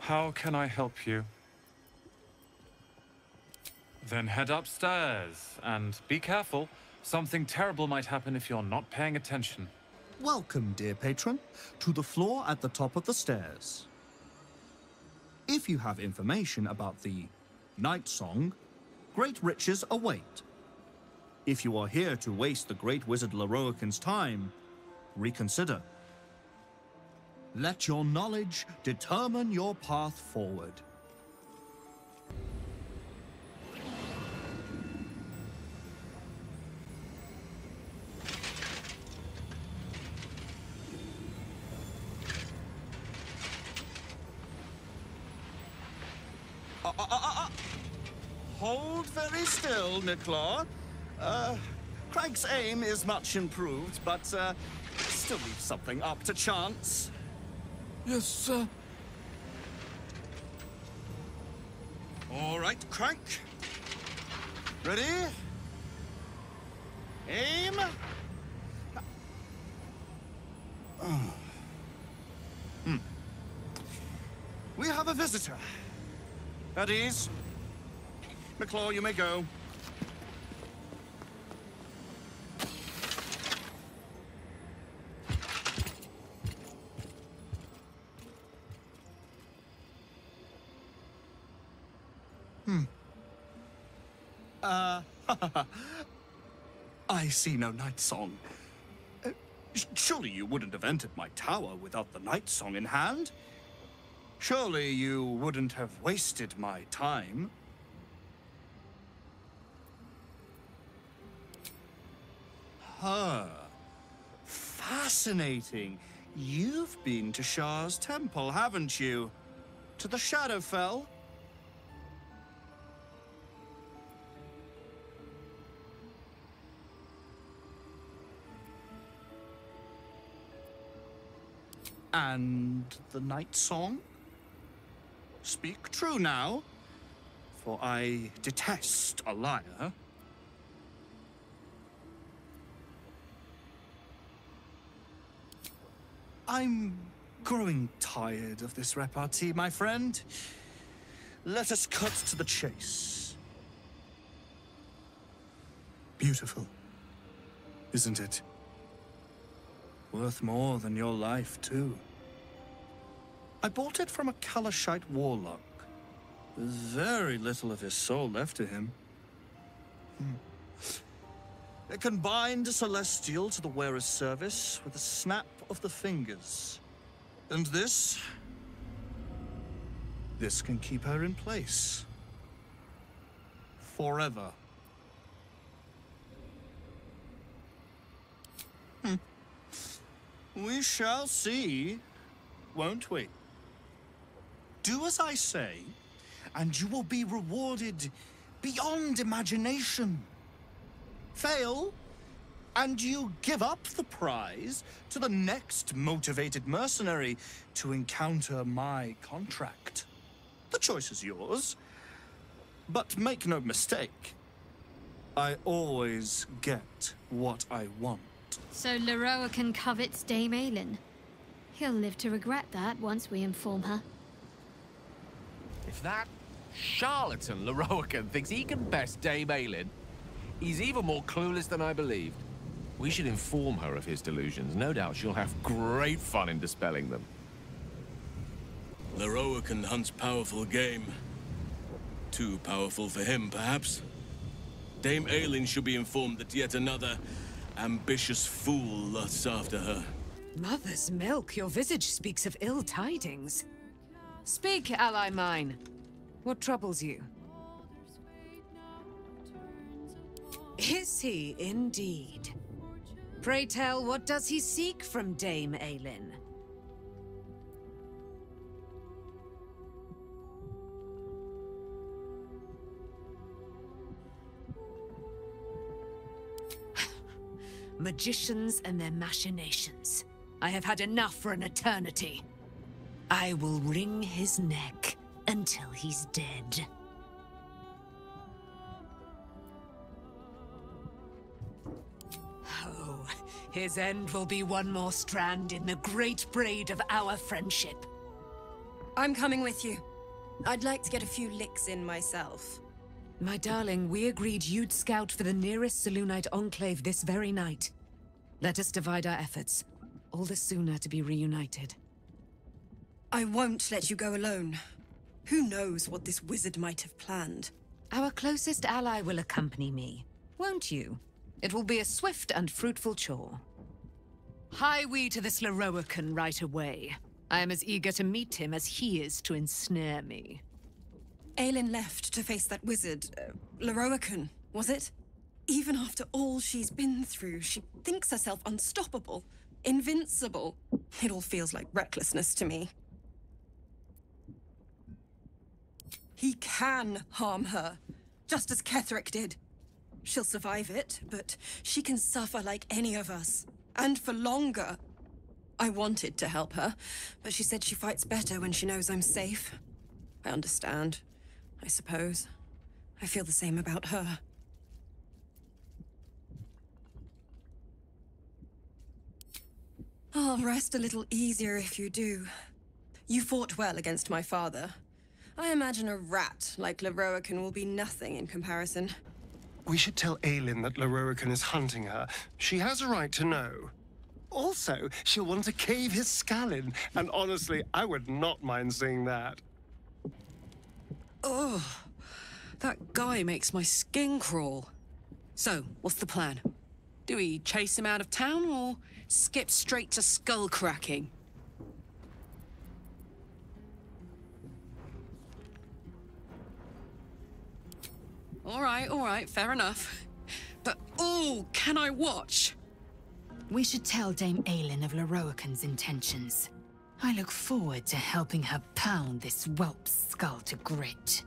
How can I help you? Then head upstairs, and be careful. Something terrible might happen if you're not paying attention. Welcome, dear patron, to the floor at the top of the stairs. If you have information about the Night Song, great riches await. If you are here to waste the great wizard Lorroakan's time, reconsider. Let your knowledge determine your path forward. Hold very still, Niklaw. Craig's aim is much improved, but still leaves something up to chance. Yes, sir. All right, Crank. Ready? Aim. We have a visitor. At ease. McClaw, you may go. I see no night song. Surely you wouldn't have entered my tower without the night song in hand? Surely you wouldn't have wasted my time? Fascinating. You've been to Shah's temple, haven't you? To the Shadowfell? And the night song? Speak true now, for I detest a liar. I'm growing tired of this repartee, my friend. Let us cut to the chase. Beautiful, isn't it? Worth more than your life, too. I bought it from a Kalashite warlock. There's very little of his soul left to him. It can bind a celestial to the wearer's service with a snap of the fingers. And this can keep her in place. Forever. We shall see, won't we? Do as I say, and you will be rewarded beyond imagination. Fail, and you give up the prize to the next motivated mercenary to encounter my contract. The choice is yours, but make no mistake, I always get what I want. So Lorroakan covets Dame Aylin. He'll live to regret that once we inform her. If that charlatan Lorroakan thinks he can best Dame Aylin, he's even more clueless than I believed. We should inform her of his delusions. No doubt she'll have great fun in dispelling them. Lorroakan hunts powerful game. Too powerful for him, perhaps. Dame Aylin should be informed that yet another ambitious fool lusts after her. Mother's milk, your visage speaks of ill tidings. Speak, ally mine. What troubles you? Is he indeed? Pray tell, what does he seek from Dame Aylin? Magicians and their machinations. I have had enough for an eternity. I will wring his neck until he's dead. Oh, his end will be one more strand in the great braid of our friendship. I'm coming with you. I'd like to get a few licks in myself. My darling, we agreed you'd scout for the nearest Selûnite enclave this very night. Let us divide our efforts. All the sooner to be reunited. I won't let you go alone. Who knows what this wizard might have planned? Our closest ally will accompany me, won't you? It will be a swift and fruitful chore. Hie we to this Lorroakan right away. I am as eager to meet him as he is to ensnare me. Aylin left to face that wizard, Lorroakan, was it? Even after all she's been through, she thinks herself unstoppable, invincible. It all feels like recklessness to me. He can harm her, just as Ketherick did. She'll survive it, but she can suffer like any of us, and for longer. I wanted to help her, but she said she fights better when she knows I'm safe. I understand, I suppose. I feel the same about her. I'll rest a little easier if you do. You fought well against my father. I imagine a rat like Lorroakan will be nothing in comparison. We should tell Aylin that Lorroakan is hunting her. She has a right to know. Also, she'll want to cave his skull in, and honestly, I would not mind seeing that. Ugh, that guy makes my skin crawl. So, what's the plan? Do we chase him out of town, or skip straight to skull cracking? All right, fair enough. But, oh, can I watch? We should tell Dame Aylin of Lorroakan's intentions. I look forward to helping her pound this whelp's skull to grit.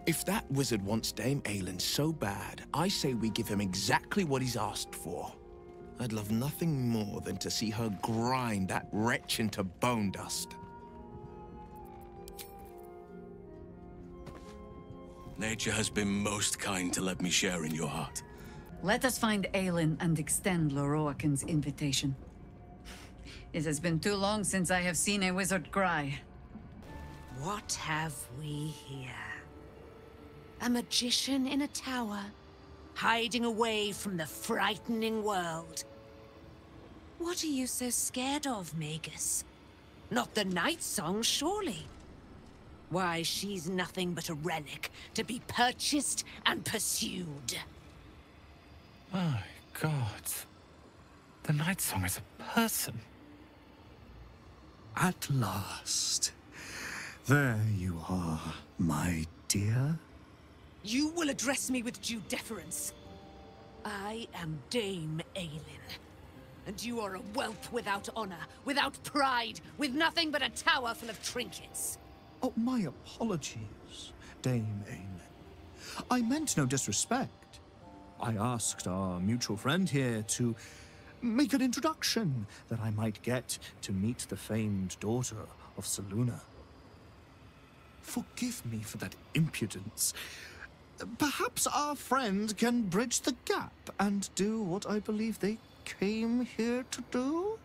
If that wizard wants Dame Aylin so bad, I say we give him exactly what he's asked for. I'd love nothing more than to see her grind that wretch into bone dust. Nature has been most kind to let me share in your heart. Let us find Aylin and extend Lorroakan's invitation. It has been too long since I have seen a wizard cry. What have we here? A magician in a tower, hiding away from the frightening world. What are you so scared of, Magus? Not the night song, surely? Why, she's nothing but a relic to be purchased and pursued. My God. The night song is a person. At last. There you are, my dear. You will address me with due deference. I am Dame Aylin. And you are a whelp without honor, without pride, with nothing but a tower full of trinkets. Oh, my apologies, Dame Aylin. I meant no disrespect. I asked our mutual friend here to make an introduction that I might get to meet the famed daughter of Selûne. Forgive me for that impudence. Perhaps our friend can bridge the gap and do what I believe they came here to do?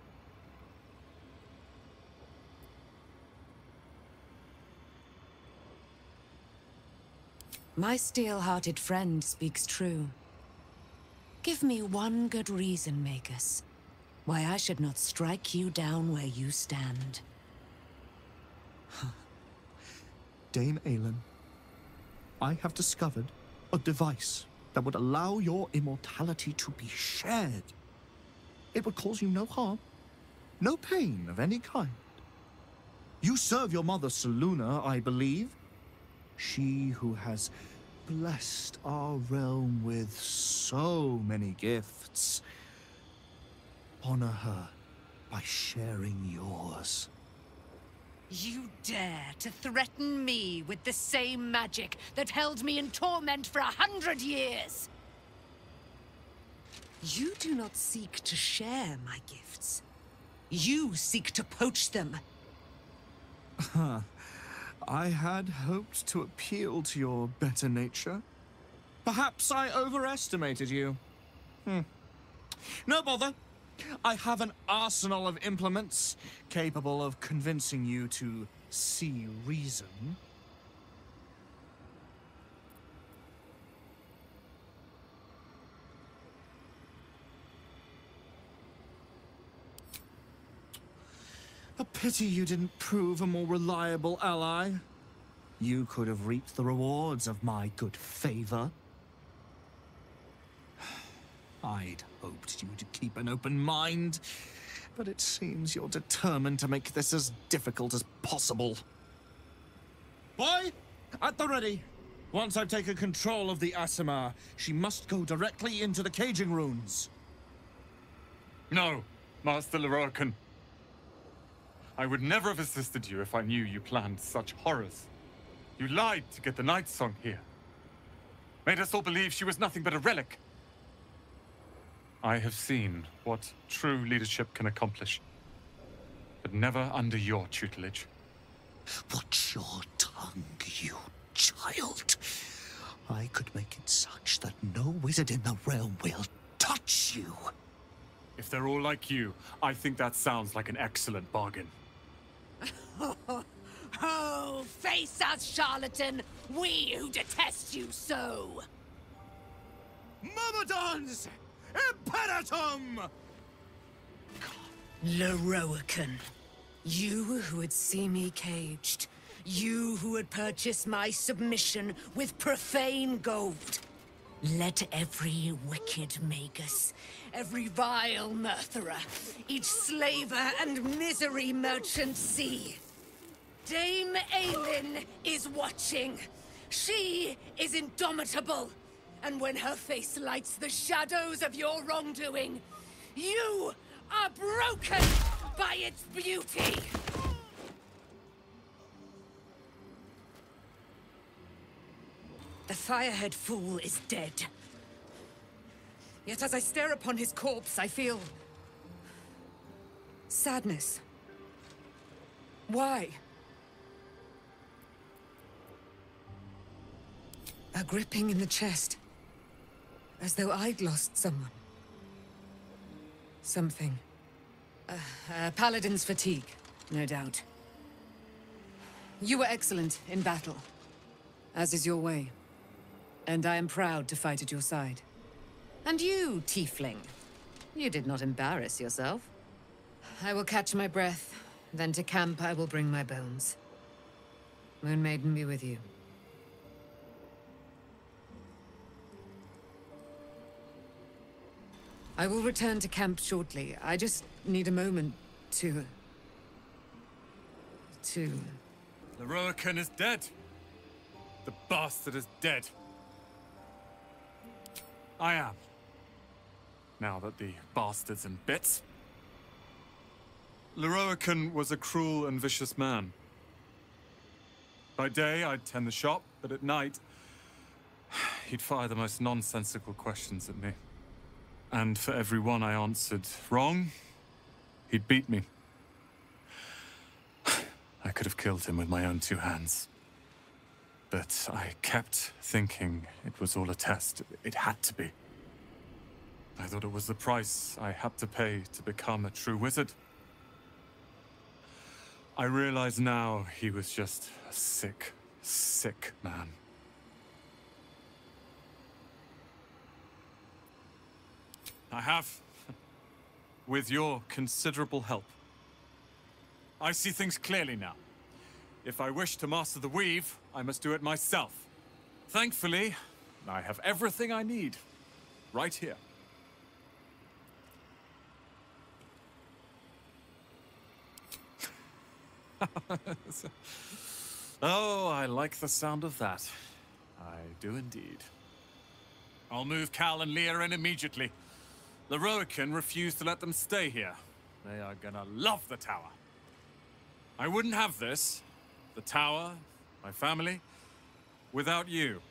My steel-hearted friend speaks true. Give me one good reason, Magus, why I should not strike you down where you stand. Dame Aylin, I have discovered a device that would allow your immortality to be shared. It would cause you no harm, no pain of any kind. You serve your mother Selûne, I believe. She who has blessed our realm with so many gifts. Honor her by sharing yours. You dare to threaten me with the same magic that held me in torment for 100 years? You do not seek to share my gifts. You seek to poach them. I had hoped to appeal to your better nature. Perhaps I overestimated you. No bother. I have an arsenal of implements capable of convincing you to see reason. A pity you didn't prove a more reliable ally. You could have reaped the rewards of my good favor. I'd hoped you'd keep an open mind, but it seems you're determined to make this as difficult as possible. Boy, at the ready. Once I've taken control of the Aasimar, she must go directly into the caging runes. No, Master Lorroakan. I would never have assisted you if I knew you planned such horrors. You lied to get the Night Song here. Made us all believe she was nothing but a relic. I have seen what true leadership can accomplish, but never under your tutelage. Watch your tongue, you child. I could make it such that no wizard in the realm will touch you. If they're all like you, I think that sounds like an excellent bargain. Oh, face us, charlatan! We who detest you so! Myrmidons! Imperatum! Lorroakan, you who would see me caged, you who would purchase my submission with profane gold. Let every wicked magus, every vile murtherer, each slaver and misery merchant see. Dame Aylin is watching. She is indomitable. And when her face lights the shadows of your wrongdoing, you are broken by its beauty. The Firehead Fool is dead. Yet as I stare upon his corpse, I feel sadness. Why? A gripping in the chest, as though I'd lost someone. Something. Paladin's fatigue, no doubt. You were excellent in battle, as is your way. And I am proud to fight at your side. And you, tiefling, you did not embarrass yourself. I will catch my breath, then to camp I will bring my bones. Moon Maiden be with you. I will return to camp shortly. I just need a moment to... Lorroakan is dead. The bastard is dead. I am. Now that the bastard's in bits. Lorroakan was a cruel and vicious man. By day, I'd tend the shop, but at night, he'd fire the most nonsensical questions at me. And for every one I answered wrong, he'd beat me. I could have killed him with my own two hands. But I kept thinking it was all a test. It had to be. I thought it was the price I had to pay to become a true wizard. I realize now he was just a sick, sick man. I have, with your considerable help. I see things clearly now. If I wish to master the weave, I must do it myself. Thankfully, I have everything I need, right here. Oh, I like the sound of that. I do indeed. I'll move Cal and Leah in immediately. Lorroakan refused to let them stay here. They are gonna love the tower. I wouldn't have this, the tower, my family, without you.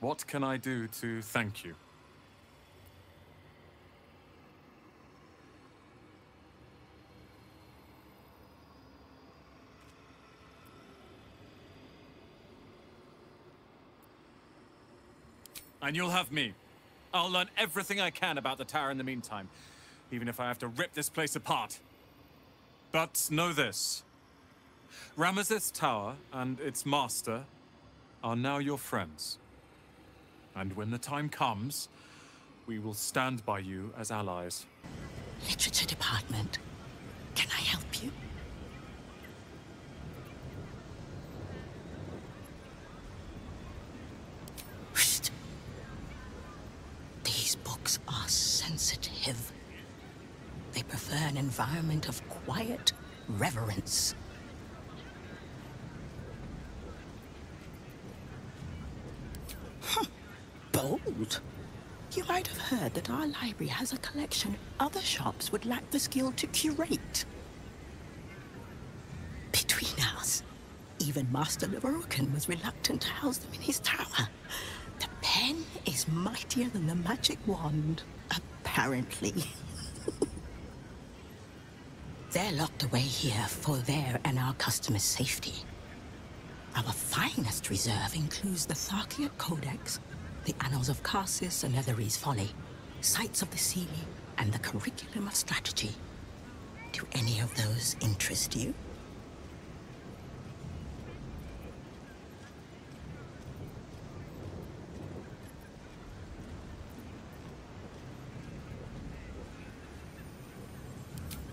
What can I do to thank you? And you'll have me. I'll learn everything I can about the tower in the meantime, even if I have to rip this place apart. But know this. Ramesses Tower and its master are now your friends. And when the time comes, we will stand by you as allies. Literature department. Can I help you? Shh. These books are sensitive. They prefer an environment of quiet reverence. Bold. You might have heard that our library has a collection other shops would lack the skill to curate. Between us, even Master Lorroakan was reluctant to house them in his tower. The pen is mightier than the magic wand, apparently. They're locked away here for their and our customers' safety. Our finest reserve includes the Tharkiot Codex, the Annals of Karsus and Etheree's Folly, Sights of the Sea, and the Curriculum of Strategy. Do any of those interest you?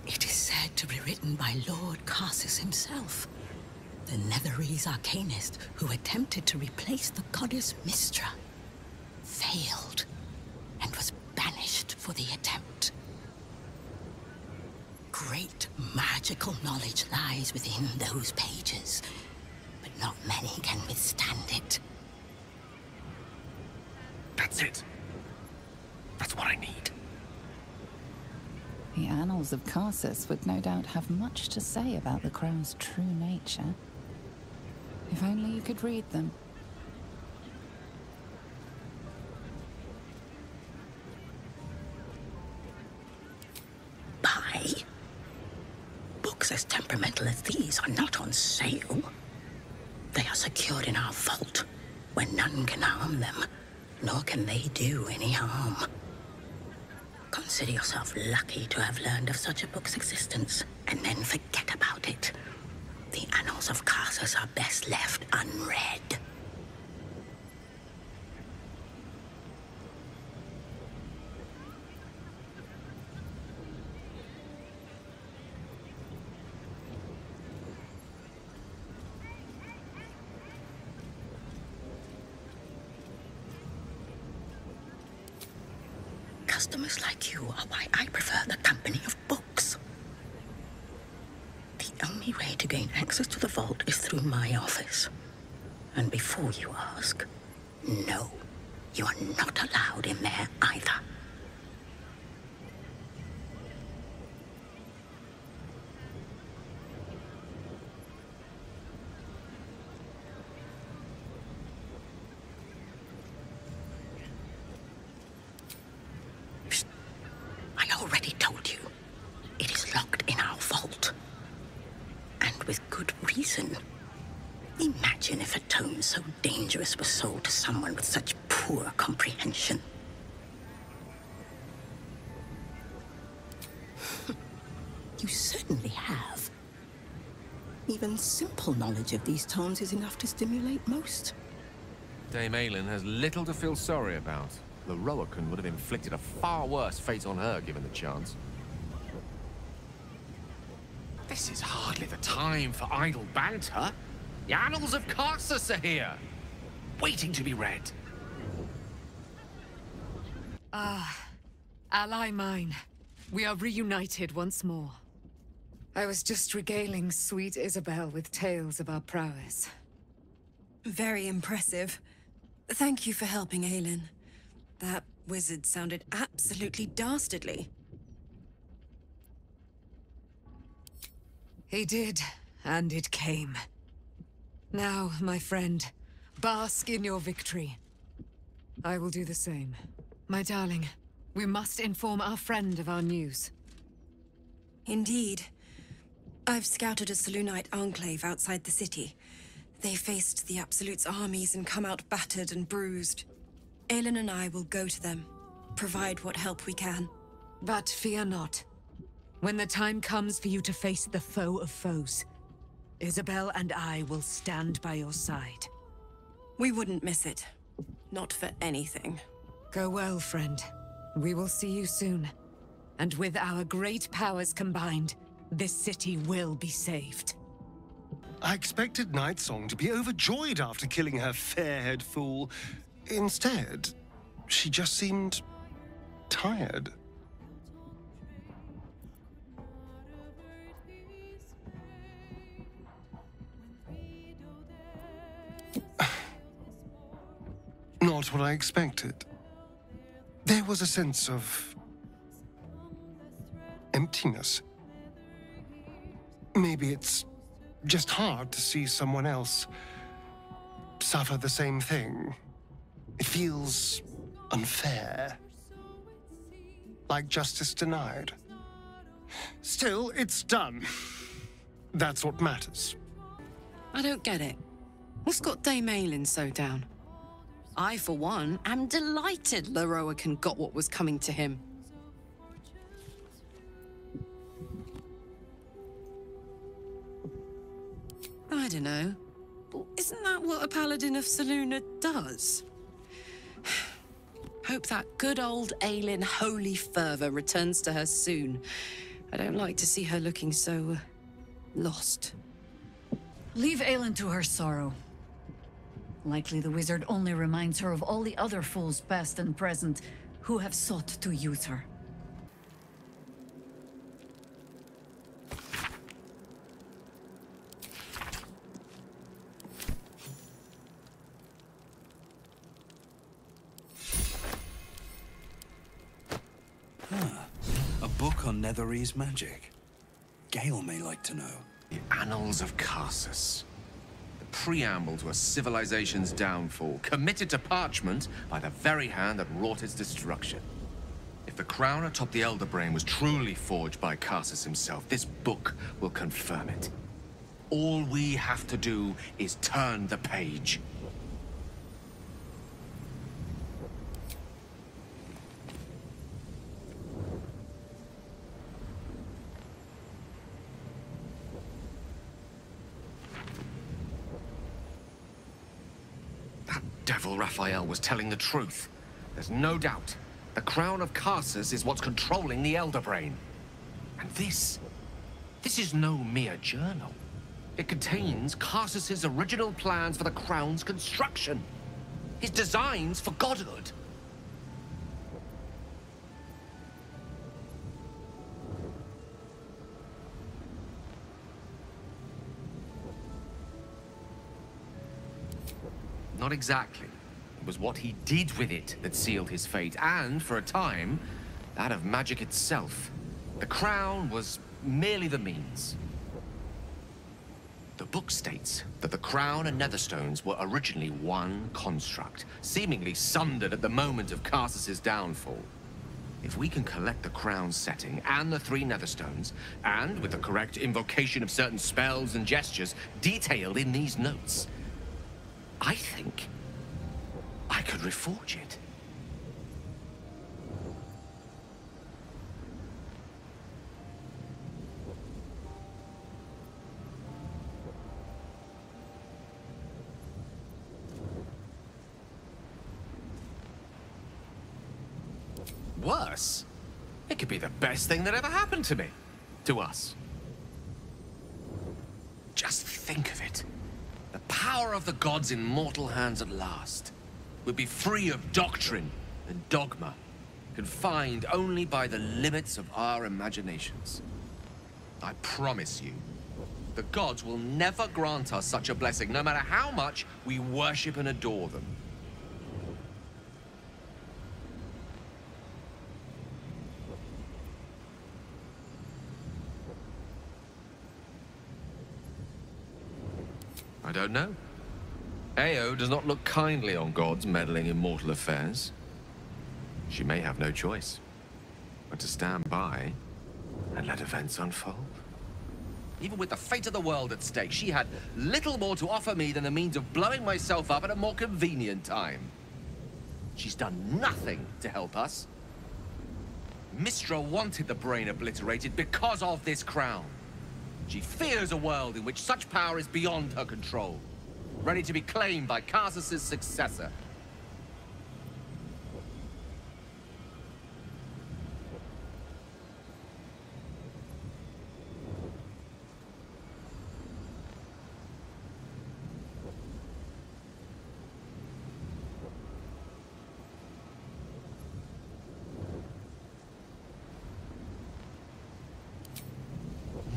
It is said to be written by Lord Karsus himself, the Netheree's arcanist who attempted to replace the goddess Mystra. Failed, and was banished for the attempt. Great magical knowledge lies within those pages, but not many can withstand it. That's it. That's what I need. The Annals of Karsus would no doubt have much to say about the Crown's true nature. If only you could read them. Buy? Books as temperamental as these are not on sale. They are secured in our vault, where none can harm them, nor can they do any harm. Consider yourself lucky to have learned of such a book's existence, and then forget about it. The Annals of Karsus are best left unread. Customers like you are why I prefer the company of books. The only way to gain access to the vault is through my office. And before you ask, no, you are not allowed in there either. I already told you. It is locked in our vault. And with good reason. Imagine if a tome so dangerous was sold to someone with such poor comprehension. You certainly have. Even simple knowledge of these tomes is enough to stimulate most. Dame Aylin has little to feel sorry about. Lorroakan would have inflicted a far worse fate on her given the chance. This is hardly the time for idle banter. The Annals of Karsus are here, waiting to be read. Ally mine. We are reunited once more. I was just regaling sweet Isabel with tales of our prowess. Very impressive. Thank you for helping Aylin. That wizard sounded absolutely dastardly. He did, and it came. Now, my friend, bask in your victory. I will do the same. My darling, we must inform our friend of our news. Indeed. I've scouted a Selûnite enclave outside the city. They faced the Absolute's armies and come out battered and bruised. Aylin and I will go to them, provide what help we can. But fear not. When the time comes for you to face the foe of foes, Isabel and I will stand by your side. We wouldn't miss it. Not for anything. Go well, friend. We will see you soon. And with our great powers combined, this city will be saved. I expected Nightsong to be overjoyed after killing her fair-haired fool. Instead, she just seemed tired. Not what I expected. There was a sense of emptiness. Maybe it's just hard to see someone else suffer the same thing. It feels unfair. Like justice denied. Still, it's done. That's what matters. I don't get it. What's got Dame Aylin so down? I, for one, am delighted Lorroakan got what was coming to him. I don't know. Isn't that what a paladin of Selûne does? Hope that good old Aylin holy fervor returns to her soon. I don't like to see her looking so lost. Leave Aylin to her sorrow. Likely the wizard only reminds her of all the other fools past and present who have sought to use her. A book on Netherese magic. Gale may like to know. The Annals of Karsus. The preamble to a civilization's downfall, committed to parchment by the very hand that wrought its destruction. If the crown atop the Elder Brain was truly forged by Karsus himself, this book will confirm it. All we have to do is turn the page. Devil Raphael was telling the truth. There's no doubt. The crown of Karsus is what's controlling the Elder Brain. And this is no mere journal. It contains Karsus's original plans for the crown's construction. His designs for godhood. Not exactly. It was what he did with it that sealed his fate, and, for a time, that of magic itself. The crown was merely the means. The book states that the crown and netherstones were originally one construct, seemingly sundered at the moment of Karsus's downfall. If we can collect the crown's setting and the 3 netherstones, and with the correct invocation of certain spells and gestures detailed in these notes, I think I could reforge it. Worse, it could be the best thing that ever happened to me. To us. Just think of it. The power of the gods in mortal hands at last. We'd be free of doctrine and dogma, confined only by the limits of our imaginations. I promise you, the gods will never grant us such a blessing, no matter how much we worship and adore them. I don't know. Ao does not look kindly on gods meddling in mortal affairs. She may have no choice but to stand by and let events unfold. Even with the fate of the world at stake, she had little more to offer me than the means of blowing myself up at a more convenient time. She's done nothing to help us. Mistra wanted the brain obliterated because of this crown. She fears a world in which such power is beyond her control, ready to be claimed by Karsus's successor.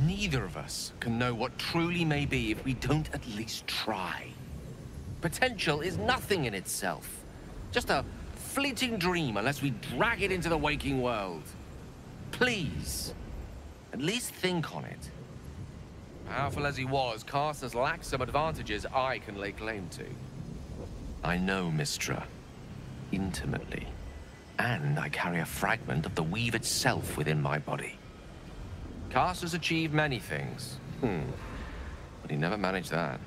Neither of us can know what truly may be if we don't at least try. Potential is nothing in itself. Just a fleeting dream unless we drag it into the waking world. Please, at least think on it. Powerful as he was, Karsus lacks some advantages I can lay claim to. I know Mystra intimately, and I carry a fragment of the weave itself within my body. Karsus achieved many things, but he never managed that.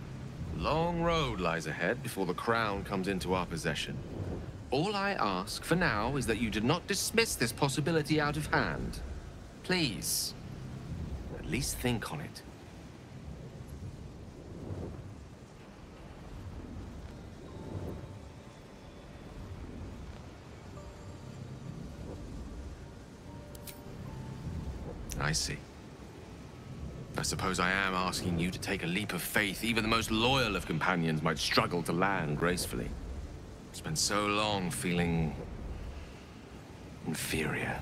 Long road lies ahead before the crown comes into our possession. All I ask for now is that you do not dismiss this possibility out of hand. Please, at least think on it. I see. I suppose I am asking you to take a leap of faith even the most loyal of companions might struggle to land gracefully. I've spent so long feeling inferior,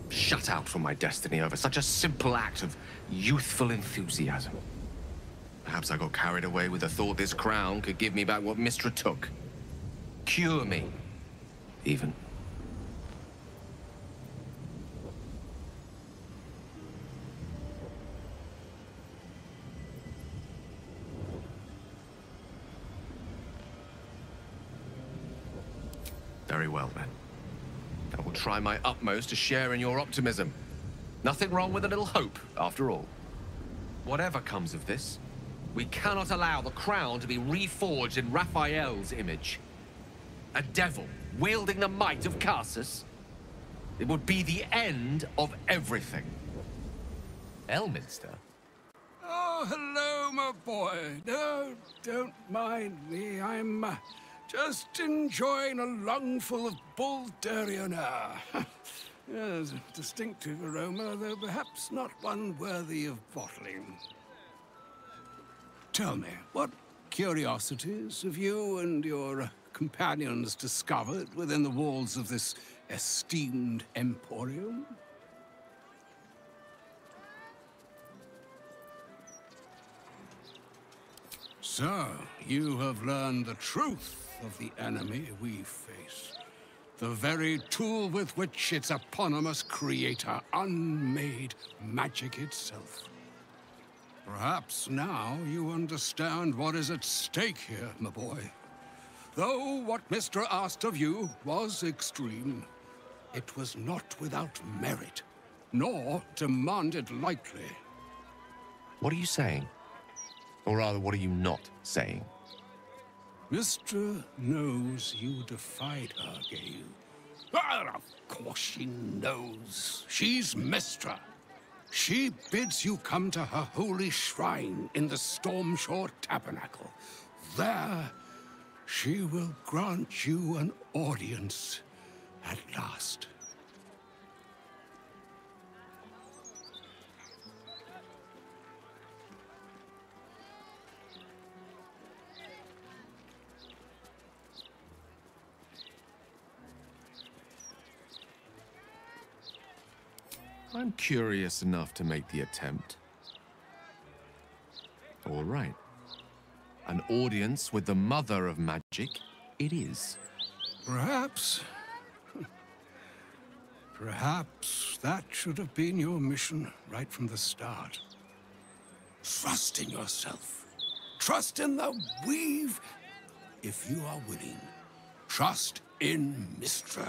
shut out from my destiny over such a simple act of youthful enthusiasm. Perhaps I got carried away with the thought this crown could give me back what Mystra took. Cure me, even. Very well, then. I will try my utmost to share in your optimism. Nothing wrong with a little hope, after all. Whatever comes of this, we cannot allow the crown to be reforged in Raphael's image. A devil wielding the might of Karsus. It would be the end of everything. Elminster? Oh, hello, my boy. No, don't mind me. I'm just enjoying a lungful of Bull-Durian air. Yes, a distinctive aroma, though perhaps not one worthy of bottling. Tell me, what curiosities have you and your companions discovered within the walls of this esteemed emporium? So, you have learned the truth of the enemy we face. The very tool with which its eponymous creator unmade magic itself. Perhaps now you understand what is at stake here, my boy. Though what Mystra asked of you was extreme, it was not without merit, nor demanded lightly. What are you saying? Or rather, what are you not saying? Mystra knows you defied her, Gale. Well, of course she knows. She's Mystra. She bids you come to her holy shrine in the Stormshore Tabernacle. There, she will grant you an audience at last. I'm curious enough to make the attempt. All right. An audience with the mother of magic, it is. Perhaps that should have been your mission right from the start. Trust in yourself. Trust in the weave. If you are willing, trust in Mystra.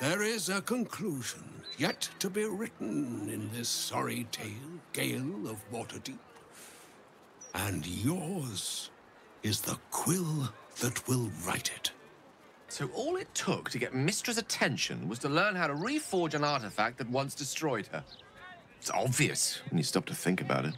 There is a conclusion yet to be written in this sorry tale, Gale of Waterdeep. And yours is the quill that will write it. So all it took to get Mystra's attention was to learn how to reforge an artifact that once destroyed her. It's obvious when you stop to think about it.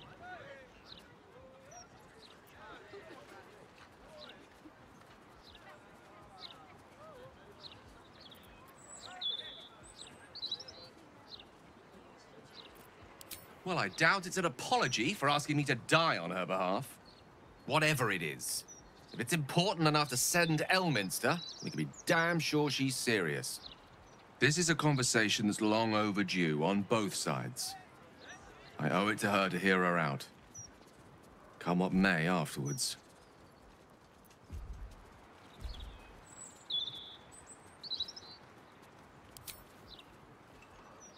Well, I doubt it's an apology for asking me to die on her behalf. Whatever it is. If it's important enough to send Elminster, we can be damn sure she's serious. This is a conversation that's long overdue on both sides. I owe it to her to hear her out. Come what may afterwards.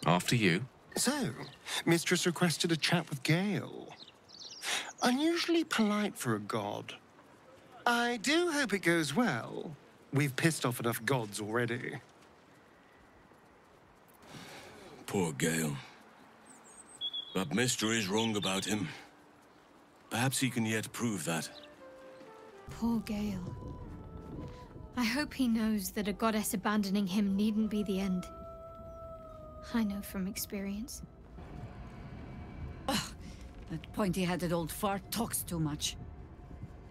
After you. So, Mistress requested a chat with Gale. Unusually polite for a god. I do hope it goes well. We've pissed off enough gods already. Poor Gale. But Mister is wrong about him. Perhaps he can yet prove that. Poor Gale. I hope he knows that a goddess abandoning him needn't be the end. I know from experience. Ugh, that pointy-headed old fart talks too much.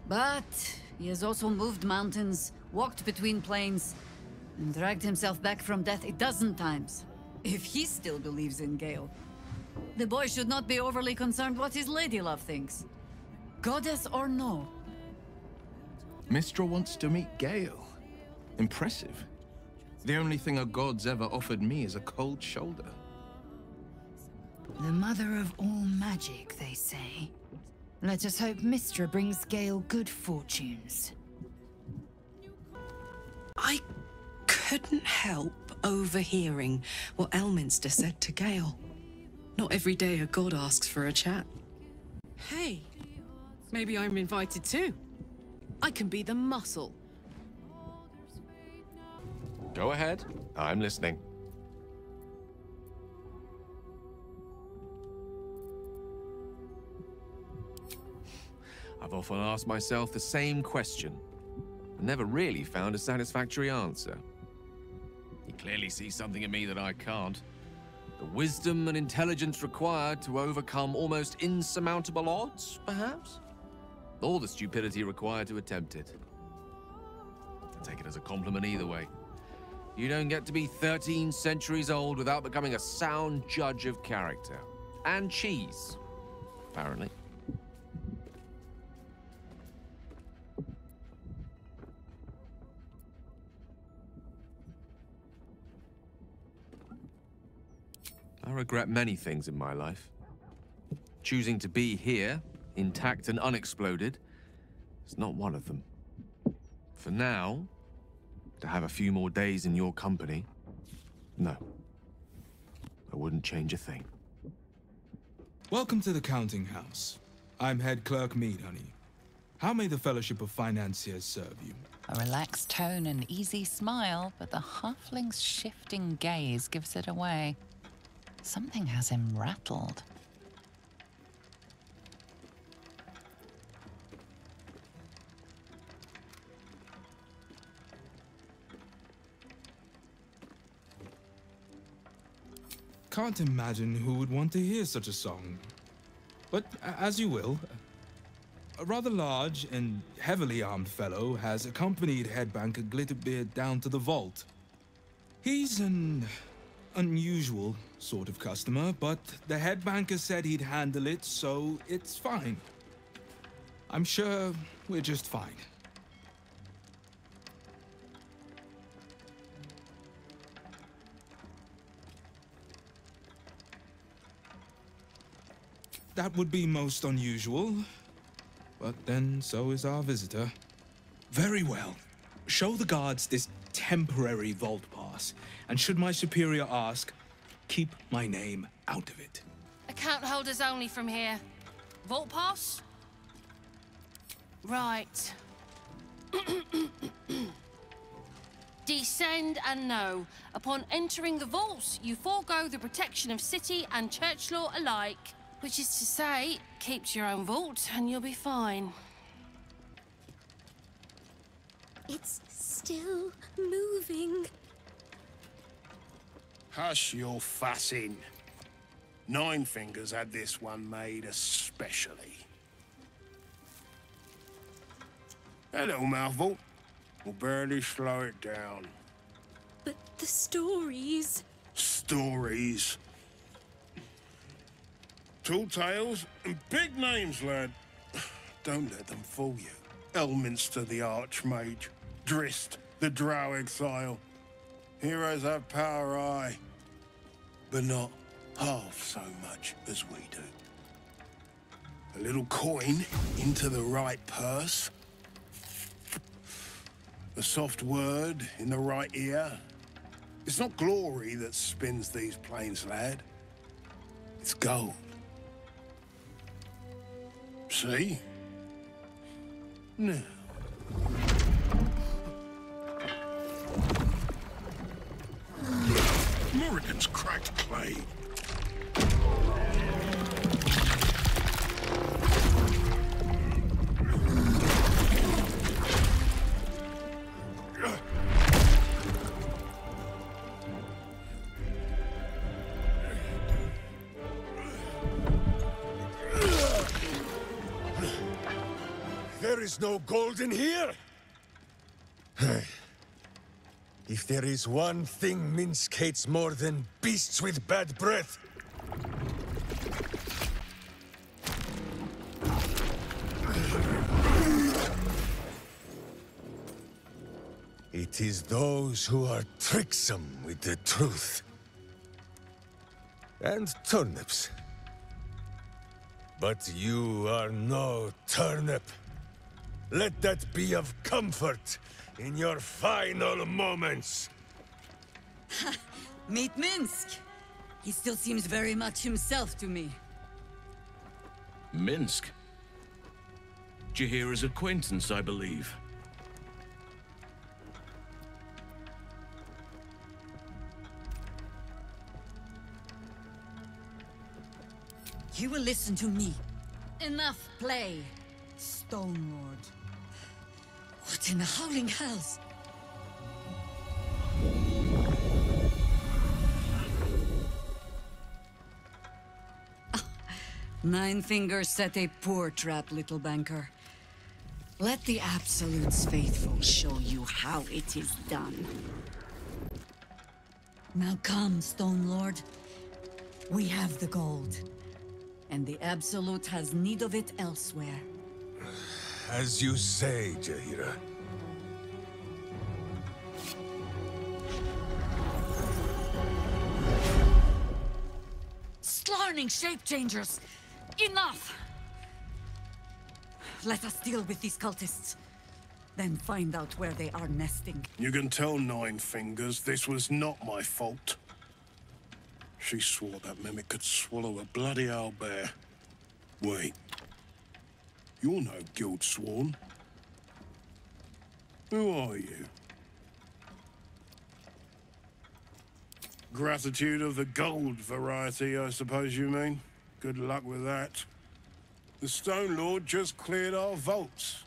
But he has also moved mountains, walked between planes, and dragged himself back from death 12 times. If he still believes in Gale, the boy should not be overly concerned what his ladylove thinks. Goddess or no. Mistra wants to meet Gale. Impressive. The only thing a god's ever offered me is a cold shoulder. The mother of all magic, they say. Let us hope Mistra brings Gale good fortunes. I couldn't help overhearing what Elminster said to Gale. Not every day a god asks for a chat. Hey, maybe I'm invited too. I can be the muscle. Go ahead. I'm listening. I've often asked myself the same question, but never really found a satisfactory answer. He clearly sees something in me that I can't. The wisdom and intelligence required to overcome almost insurmountable odds, perhaps? Or the stupidity required to attempt it. I take it as a compliment either way. You don't get to be 13 centuries old without becoming a sound judge of character. And cheese, apparently. I regret many things in my life. Choosing to be here, intact and unexploded, is not one of them. For now, to have a few more days in your company, no. I wouldn't change a thing. Welcome to the counting house. I'm head clerk Meadhoney. How may the Fellowship of Financiers serve you? A relaxed tone and easy smile, but the halfling's shifting gaze gives it away. Something has him rattled. Can't imagine who would want to hear such a song. But as you will. A rather large and heavily armed fellow has accompanied Headbanker Glitterbeard down to the vault. He's an unusual sort of customer, but the Headbanker said he'd handle it, so it's fine. I'm sure we're just fine. That would be most unusual. But then so is our visitor. Very well. Show the guards this temporary vault pass, and should my superior ask, keep my name out of it. Account holders only from here. Vault pass? Right. Descend and know. Upon entering the vaults, you forego the protection of city and church law alike. Which is to say, keep to your own vault and you'll be fine. It's still moving. Hush your fussing. Nine Fingers had this one made especially. That little mouthful will barely slow it down. But the stories... Stories. Tall tales and big names, lad. Don't let them fool you. Elminster the Archmage, Drist the Drow Exile. Heroes have power, aye, but not half so much as we do. A little coin into the right purse. A soft word in the right ear. It's not glory that spins these plains, lad. It's gold. See? Now. Morrigan's cracked clay. There is no gold in here! If there is one thing Minsc hates more than beasts with bad breath... it is those who are tricksome with the truth. And turnips. But you are no turnip. Let that be of comfort in your final moments. Meet Minsc. He still seems very much himself to me. Minsc? Jaheira's acquaintance, I believe. You will listen to me. Enough play, Stone Lord. What in the howling hells? Nine Fingers set a poor trap, little banker. Let the Absolute's faithful show you how it is done. Now come, Stone Lord. We have the gold. And the Absolute has need of it elsewhere. As you say, Jaheira. Slarning shape-changers! Enough! Let us deal with these cultists. Then find out where they are nesting. You can tell Nine Fingers this was not my fault. She swore that mimic could swallow a bloody owlbear. Wait. You're no guild sworn. Who are you? Gratitude of the gold variety, I suppose you mean. Good luck with that. The Stone Lord just cleared our vaults.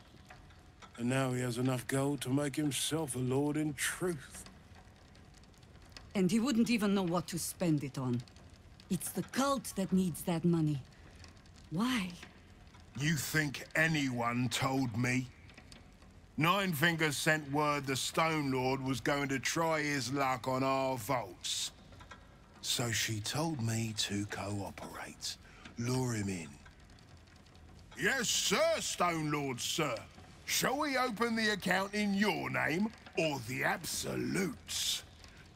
And now he has enough gold to make himself a lord in truth. And he wouldn't even know what to spend it on. It's the cult that needs that money. Why? You think anyone told me? Nine Fingers sent word the Stone Lord was going to try his luck on our vaults. So she told me to cooperate. Lure him in. Yes, sir, Stone Lord, sir. Shall we open the account in your name or the Absolute's?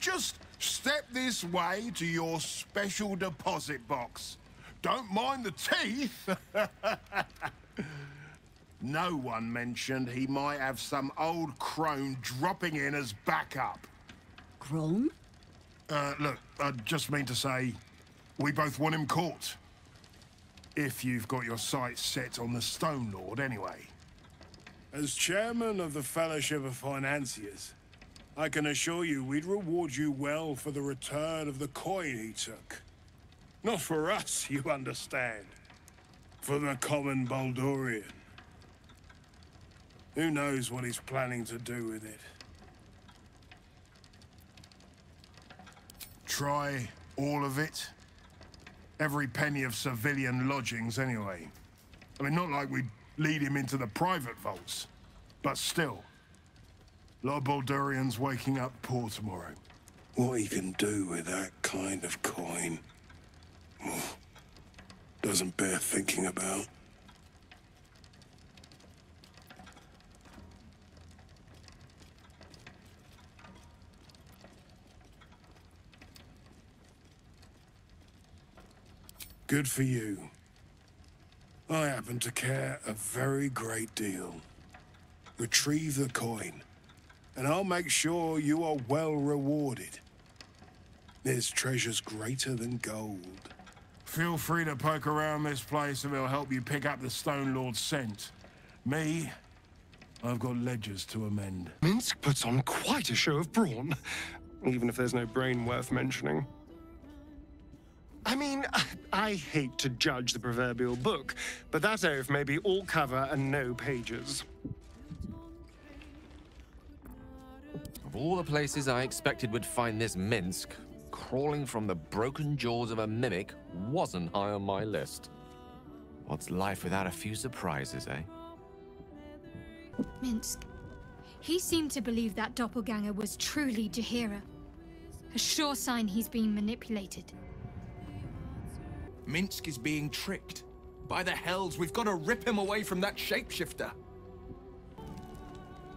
Just step this way to your special deposit box. Don't mind the teeth. No one mentioned he might have some old crone dropping in as backup. Crone? Look, I just mean to say, we both want him caught. If you've got your sights set on the Stone Lord, anyway. As chairman of the Fellowship of Financiers, I can assure you we'd reward you well for the return of the coin he took. Not for us, you understand. For the common Baldurian. Who knows what he's planning to do with it? Try all of it? every penny of civilian lodgings anyway. I mean, not like we'd lead him into the private vaults, but still. A lot of Baldurians waking up poor tomorrow. What he can do with that kind of coin doesn't bear thinking about. Good for you. I happen to care a very great deal. Retrieve the coin, and I'll make sure you are well rewarded. There's treasures greater than gold. Feel free to poke around this place and it'll help you pick up the Stone Lord's scent. Me, I've got ledgers to amend. Minsc puts on quite a show of brawn, even if there's no brain worth mentioning. I mean, I hate to judge the proverbial book, but that oaf may be all cover and no pages. Of all the places I expected would find this Minsc, crawling from the broken jaws of a mimic wasn't high on my list. What's life without a few surprises, eh? Minsc. He seemed to believe that doppelganger was truly Jaheira. A sure sign he's being manipulated. Minsc is being tricked. By the hells, we've got to rip him away from that shapeshifter.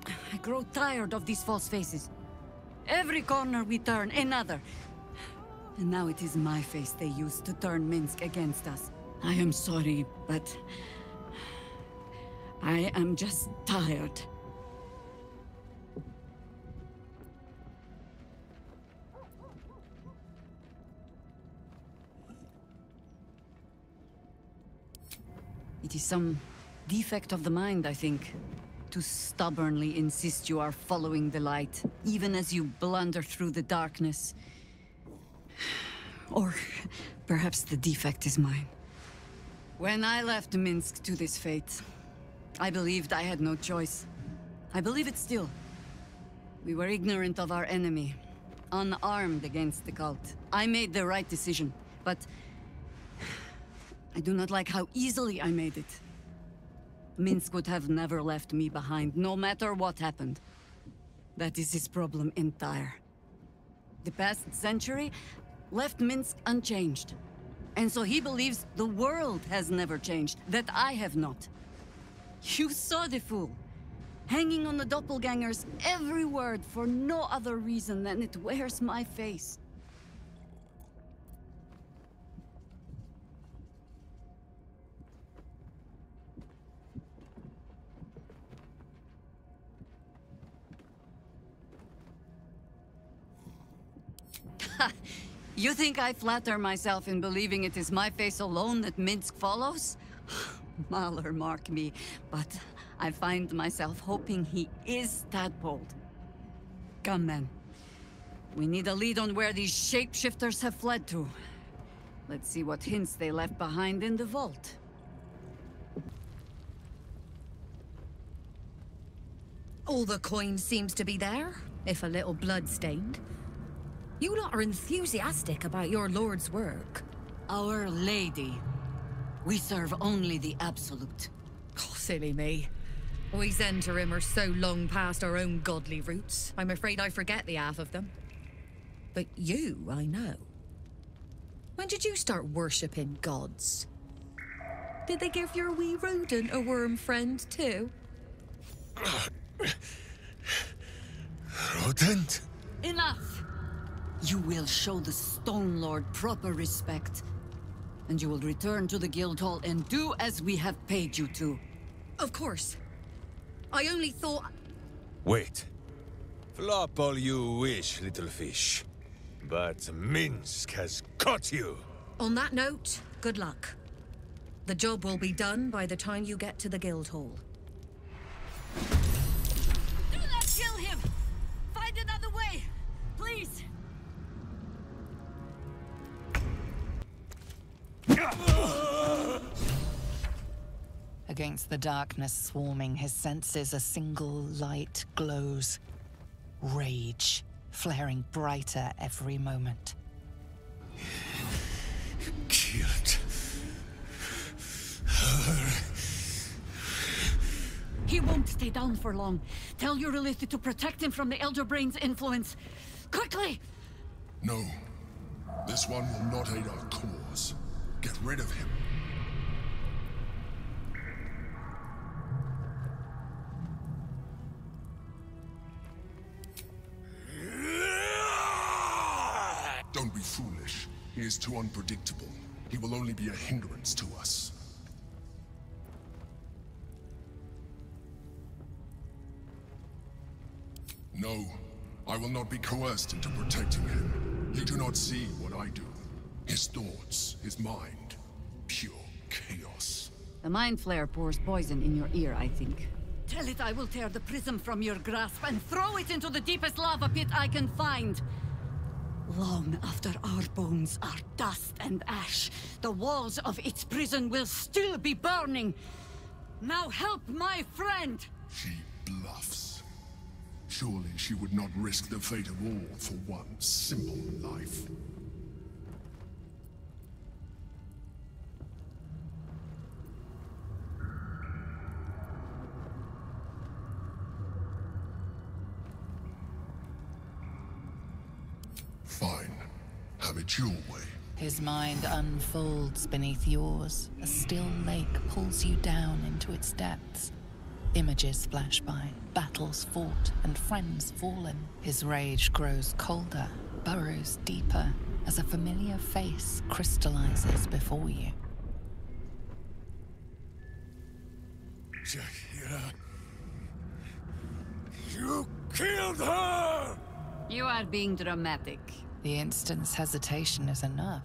I grow tired of these false faces. Every corner we turn, another. And now it is my face they use to turn Minsc against us. I am sorry, but I am just tired. It is some defect of the mind, I think. To stubbornly insist you are following the light, even as you blunder through the darkness. Or perhaps the defect is mine. When I left Minsc to this fate, I believed I had no choice. I believe it still. We were ignorant of our enemy, unarmed against the cult. I made the right decision, but I do not like how easily I made it. Minsc would have never left me behind, no matter what happened. That is his problem entire. The past century left Minsc unchanged. And so he believes the world has never changed, that I have not. You saw the fool, hanging on the doppelganger's every word for no other reason than it wears my face. You think I flatter myself in believing it is my face alone that Minsc follows? Mahler mark me, but I find myself hoping he is tadpoled. Come then. We need a lead on where these shapeshifters have fled to. Let's see what hints they left behind in the vault. All the coin seems to be there, if a little blood-stained. You lot are enthusiastic about your lord's work. Our lady. We serve only the absolute. Oh, silly me. We Zhentarim are so long past our own godly roots, I'm afraid I forget the half of them. But you, I know. When did you start worshipping gods? Did they give your wee rodent a worm friend, too? Rodent? Enough! You will show the Stone Lord proper respect. And you will return to the Guildhall and do as we have paid you to. Of course. I only thought... Wait. Flop all you wish, little fish. But Minsc has caught you. On that note, good luck. The job will be done by the time you get to the Guildhall. Do not kill him! Find another way! Please! Against the darkness swarming his senses, a single light glows. Rage, flaring brighter every moment. killed her. He won't stay down for long. Tell your Elith to protect him from the Elder Brain's influence. Quickly! No. This one will not aid our cause. Get rid of him. Don't be foolish. He is too unpredictable. He will only be a hindrance to us. No, I will not be coerced into protecting him. You do not see what I do. His thoughts, his mind, pure chaos. The Mind Flare pours poison in your ear, I think. Tell it I will tear the prism from your grasp and throw it into the deepest lava pit I can find. Long after our bones are dust and ash, the walls of its prison will still be burning. Now help my friend! She bluffs. Surely she would not risk the fate of all for one simple life. Fine. Have it your way. His mind unfolds beneath yours. A still lake pulls you down into its depths. Images flash by, battles fought, and friends fallen. His rage grows colder, burrows deeper, as a familiar face crystallizes before you. Jaheira, you killed her! You are being dramatic. The instant's hesitation is enough.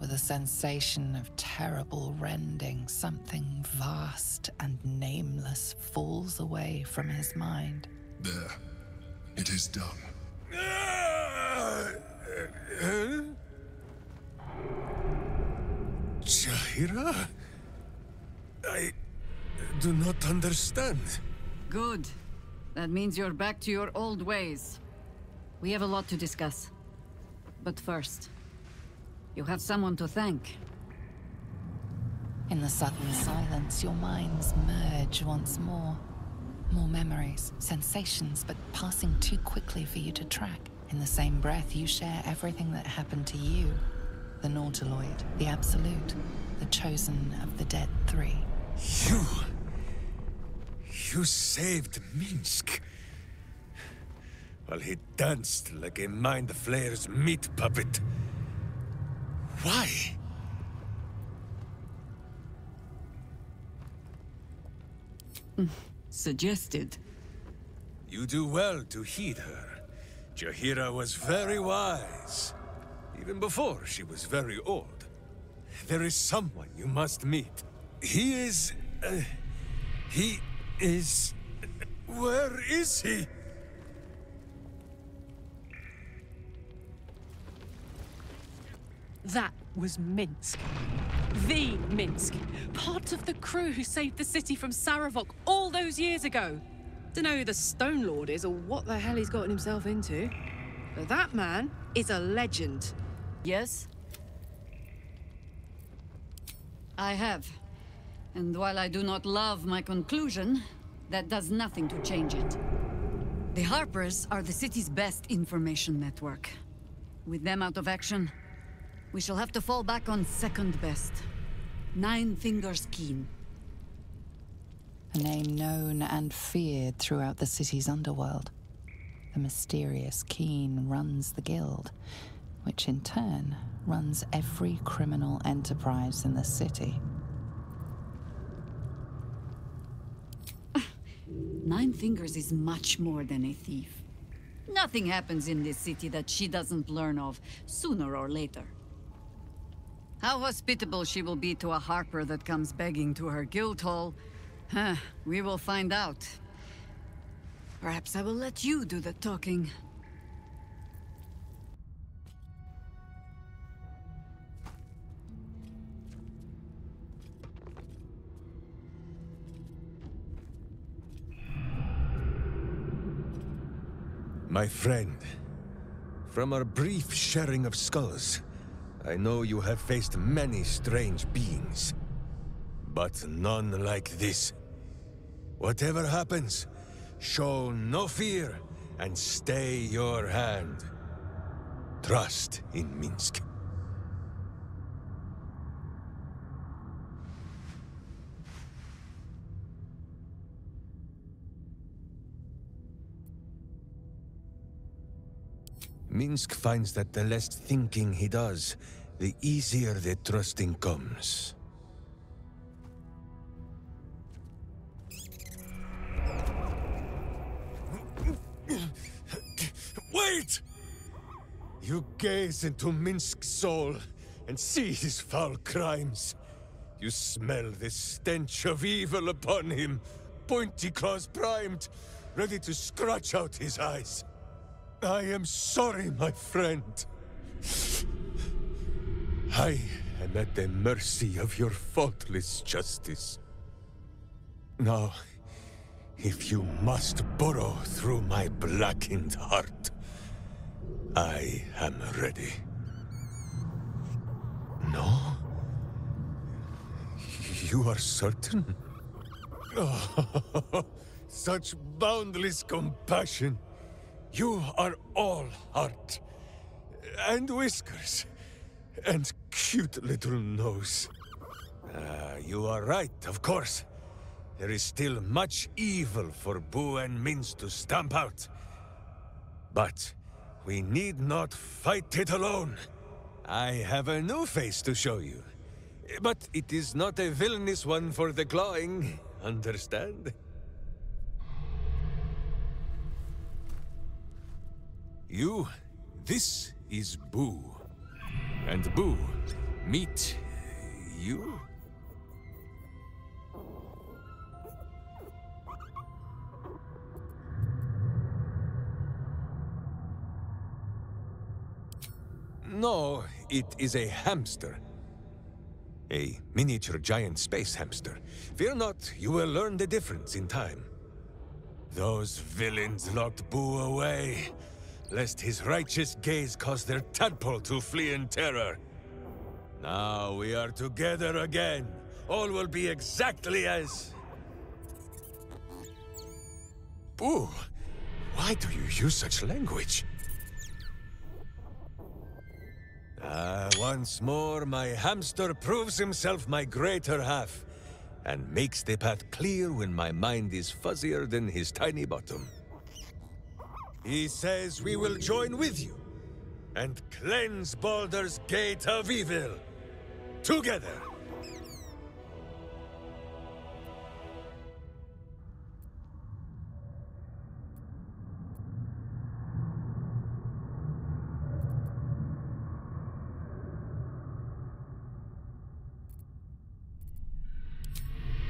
With a sensation of terrible rending, something vast and nameless falls away from his mind. There. It is done. Jaheira? I do not understand. Good. That means you're back to your old ways. We have a lot to discuss. But first, you have someone to thank. In the sudden silence, your minds merge once more. More memories, sensations, but passing too quickly for you to track. In the same breath, you share everything that happened to you. The Nautiloid, the Absolute, the chosen of the Dead Three. You saved Minsc. While he danced like a Mind Flayer's meat puppet. Why? Suggested. You do well to heed her. Jaheira was very wise. Even before she was very old. There is someone you must meet. He is... Where is he? That was Minsc. The Minsc. Part of the crew who saved the city from Saravok all those years ago. Dunno who the Stone Lord is or what the hell he's gotten himself into. But that man is a legend. Yes? I have. And while I do not love my conclusion, that does nothing to change it. The Harpers are the city's best information network. With them out of action, we shall have to fall back on second best. Nine Fingers Keen. A name known and feared throughout the city's underworld. The mysterious Keen runs the guild, which in turn runs every criminal enterprise in the city. Nine Fingers is much more than a thief. Nothing happens in this city that she doesn't learn of, sooner or later. How hospitable she will be to a Harper that comes begging to her guild hall, we will find out. Perhaps I will let you do the talking. My friend, from our brief sharing of skulls, I know you have faced many strange beings, but none like this. Whatever happens, show no fear and stay your hand. Trust in Minsc. Minsc finds that the less thinking he does, the easier the trusting comes. Wait! You gaze into Minsc's soul and see his foul crimes. You smell the stench of evil upon him, pointy claws primed, ready to scratch out his eyes. I am sorry, my friend. I am at the mercy of your faultless justice. Now, if you must burrow through my blackened heart, I am ready. No? You are certain? Oh, such boundless compassion. You are all heart, and whiskers, and cute little nose. You are right, of course. There is still much evil for Boo and Minsc to stamp out. But we need not fight it alone. I have a new face to show you. But it is not a villainous one for the clawing, understand? This is Boo. And Boo, meet you? No, it is a hamster. A miniature giant space hamster. Fear not, you will learn the difference in time. Those villains locked Boo away, lest his righteous gaze cause their tadpole to flee in terror. Now we are together again. All will be exactly as... Boo, why do you use such language? Once more, my hamster proves himself my greater half, and makes the path clear when my mind is fuzzier than his tiny bottom. He says we will join with you, and cleanse Baldur's Gate of evil. Together!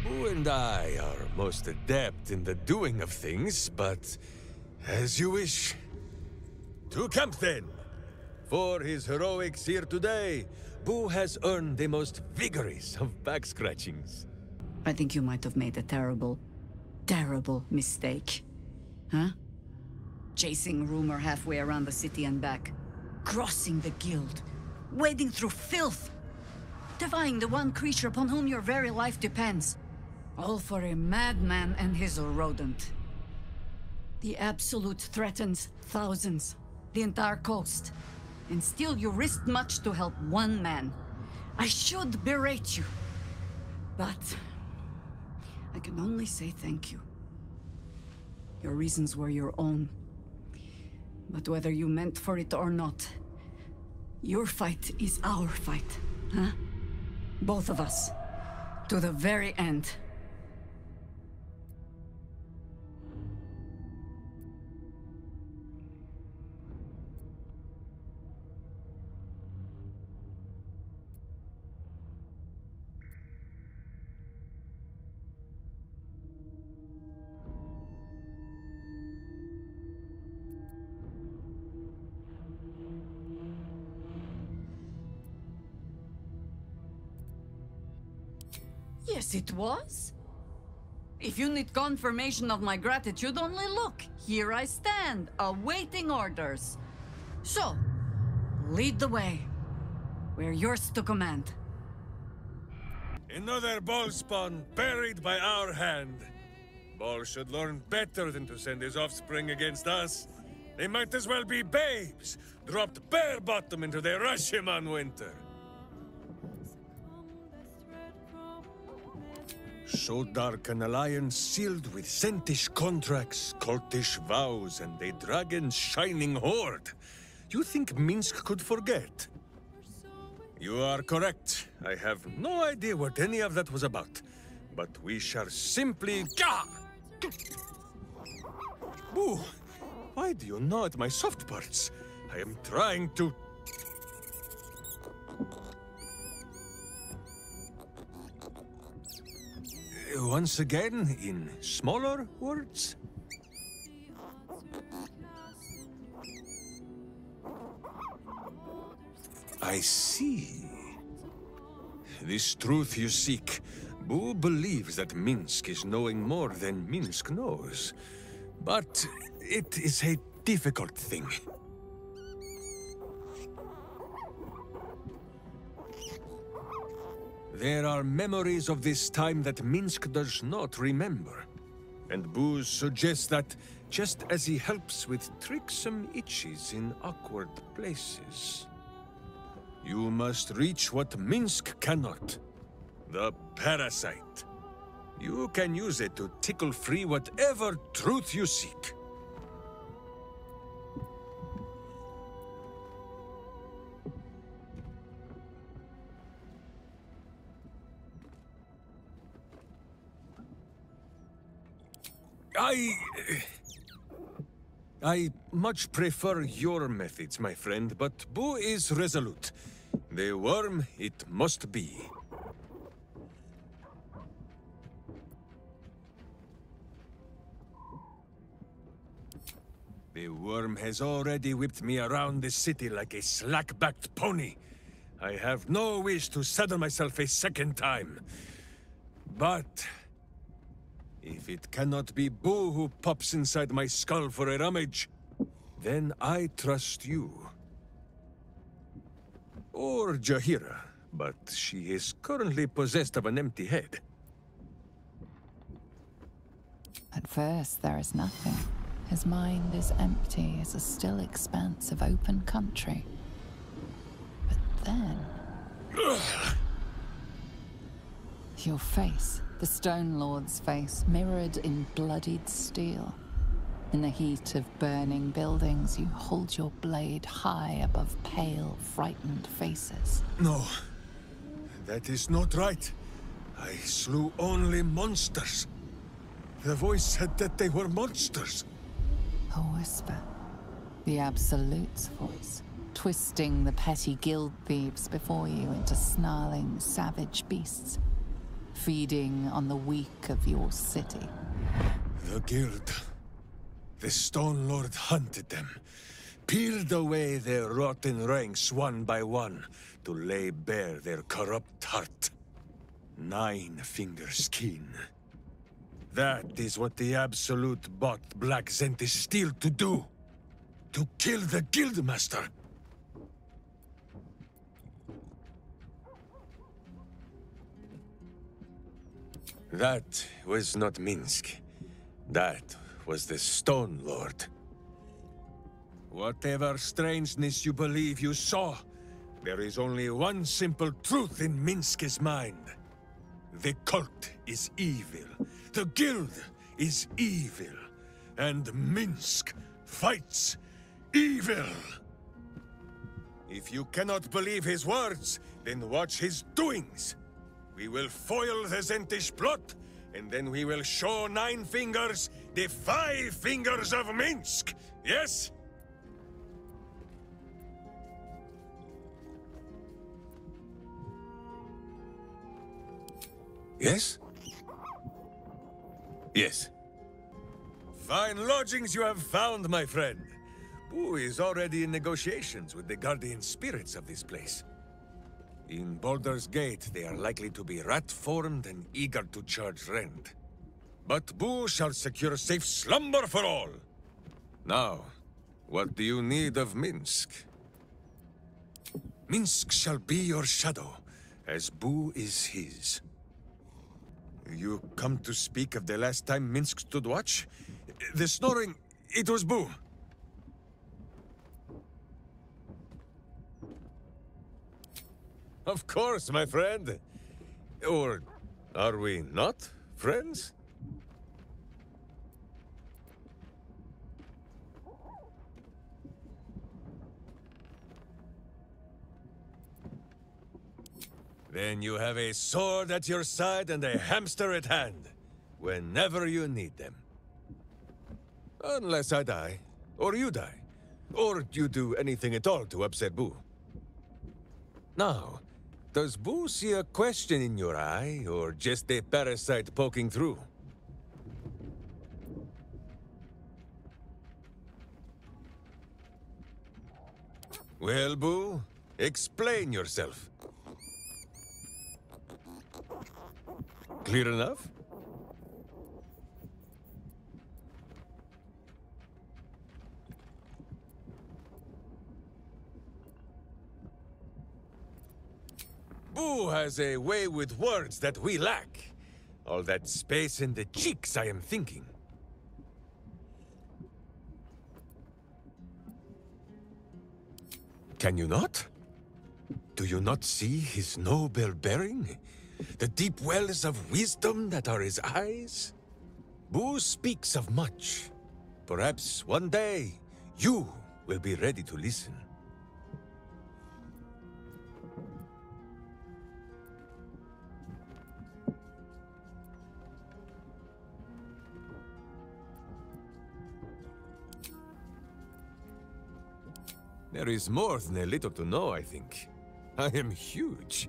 Boo and I are most adept in the doing of things, but as you wish. To camp then! For his heroics here today, Boo has earned the most vigorous of back scratchings. I think you might have made a terrible, terrible mistake. Huh? Chasing rumor halfway around the city and back. Crossing the guild. Wading through filth. Defying the one creature upon whom your very life depends. All for a madman and his rodent. The Absolute threatens thousands, the entire coast. And still you risked much to help one man. I should berate you. But I can only say thank you. Your reasons were your own. But whether you meant for it or not, your fight is our fight, huh? Both of us. To the very end. Yes, it was. If you need confirmation of my gratitude, only look. Here I stand, awaiting orders. So, lead the way. We're yours to command. Another ball spawn buried by our hand. Ball should learn better than to send his offspring against us. They might as well be babes, dropped bare bottom into the Rashomon winter. So dark an alliance sealed with Sentish contracts, cultish vows, and a dragon's shining horde. You think Minsc could forget? You are correct. I have no idea what any of that was about. But we shall simply... Ooh, why do you gnaw at my soft parts? I am trying to... Once again, in smaller words? I see. This truth you seek. Boo believes that Minsc is knowing more than Minsc knows. But it is a difficult thing. There are memories of this time that Minsc does not remember. And Boo suggests that, just as he helps with tricksome itches in awkward places, you must reach what Minsc cannot. The parasite. You can use it to tickle free whatever truth you seek. I much prefer your methods, my friend, but Boo is resolute. The worm, it must be. The worm has already whipped me around the city like a slack-backed pony. I have no wish to saddle myself a second time. But... if it cannot be Boo who pops inside my skull for a rummage, then I trust you. Or Jaheira, but she is currently possessed of an empty head. At first, there is nothing. His mind is empty as a still expanse of open country. But then... your face, the Stone Lord's face, mirrored in bloodied steel. In the heat of burning buildings, you hold your blade high above pale, frightened faces. No, that is not right. I slew only monsters. The voice said that they were monsters. A whisper. The Absolute's voice, twisting the petty guild thieves before you into snarling, savage beasts, feeding on the weak of your city. The guild. The Stone Lord hunted them, peeled away their rotten ranks one by one to lay bare their corrupt heart. 9 fingers keen. That is what the Absolute bought Black Zentish Steel to do. To kill the Guildmaster. That was not Minsc. That was the Stone Lord. Whatever strangeness you believe you saw, there is only one simple truth in Minsc's mind. The cult is evil. The guild is evil. And Minsc fights evil. If you cannot believe his words, then watch his doings. We will foil the Zentish plot, and then we will show 9 fingers the 5 fingers of Minsc. Yes? Yes? Yes. Fine lodgings you have found, my friend. Boo is already in negotiations with the guardian spirits of this place. In Baldur's Gate, they are likely to be rat-formed and eager to charge rent. But Boo shall secure safe slumber for all. Now, what do you need of Minsc? Minsc shall be your shadow, as Boo is his. You come to speak of the last time Minsc stood watch? The snoring, it was Boo. Of course, my friend. Or are we not friends? Then you have a sword at your side and a hamster at hand, whenever you need them. Unless I die, or you die, or you do anything at all to upset Boo. Now, does Boo see a question in your eye, or just a parasite poking through? Well, Boo, explain yourself. Clear enough? Boo has a way with words that we lack. All that space in the cheeks, I am thinking. Can you not? Do you not see his noble bearing? The deep wells of wisdom that are his eyes? Boo speaks of much. Perhaps one day, you will be ready to listen. There is more than a little to know, I think. I am huge.